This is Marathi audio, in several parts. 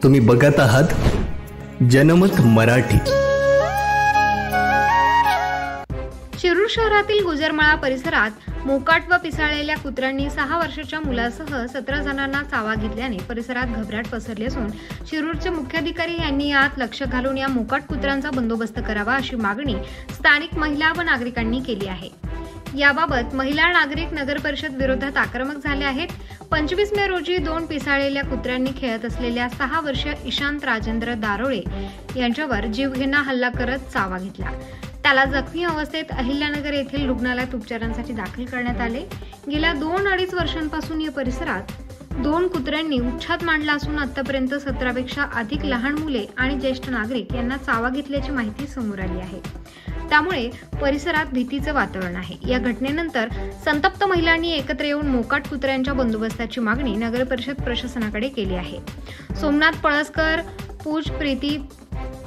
तुम्ही बघत आहात जनमत मराठी। शिरूर शहरातील गुजरमाळा परिसरात मोकाट व पिसाळलेल्या कुत्र्यांनी 6 वर्षाच्या मुलासह 17 जणांना चावा घेतल्याने परिसरात घबराट पसरली असून शिरूरचे मुख्याधिकारी यांनी यात लक्ष घालून या मोकाट कुत्र्यांचा बंदोबस्त करावा अशी मागणी स्थानिक महिला व नागरिकांनी केली आहे। याबाबत महिला नागरिक नगर परिषद विरोधात आक्रमक झाले आहेत। 25 मे रोजी 2 पिसाळलेल्या कुत्र्यांनी खेळत असलेल्या 6 वर्षीय ईशांत राजेंद्र दारोळे यांच्यावर जीवघेणा हल्ला करत चावा घेतला। त्याला जखमी अवस्थेत अहिल्यानगर येथील रुग्णालयात उपचारांसाठी दाखल करण्यात आले। गेल्या 2-2.5 वर्षांपासून या परिसरात 2 कुत्र्यांनी उच्छाद मांडला असून आतापर्यंत 17 पेक्षा अधिक लहान मुले आणि ज्येष्ठ नागरिक यांना चावा घेतल्याची माहिती समोर आली आहे। त्यामुळे परिसरात भीतीचे वातावरण आहे। या घटनेनंतर संतप्त महिलांनी एकत्र येऊन मोकाट कुत्र्यांच्या बंदोबस्ताची मागणी नगर परिषद प्रशासनाकडे केली आहे। सोमनाथ पळसकर पूज प्रीती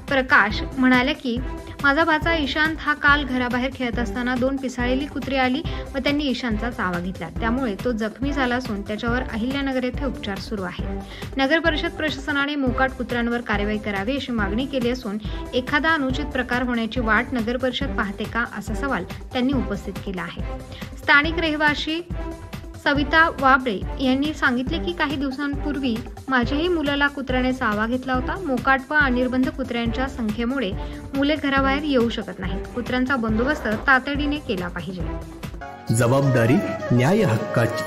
प्रकाश म्हणाले की माझा भाचा ईशांत हा काल घराबाहेर खेळत असताना 2 पिसाळलेली कुत्री आली व त्यांनी ईशांतचा चावा घेतला। त्यामुळे तो जखमी झाला असून त्याच्यावर अहिल्यानगर येथे उपचार सुरू आहे। नगर परिषद प्रशासनाने मोकाट कुत्र्यांवर कारवाई करावी अशी मागणी केली असून एखादा अनुचित प्रकार होण्याची वाट नगर परिषद पाहते का असा सवाल त्यांनी उपस्थित केला आहे। स्थानिक रहिवासी सविता वाबळे यांनी सांगितले की काही दिवसांपूर्वी माझ्याही मुलाला कुत्र्याने चावा घेतला होता। मोकाट व अनिर्बंध कुत्र्यांच्या संख्येमुळे मुले घराबाहेर येऊ शकत नाहीत। कुत्र्यांचा बंदोबस्त तातडीने केला पाहिजे। जबाबदारी न्याय हक्काची।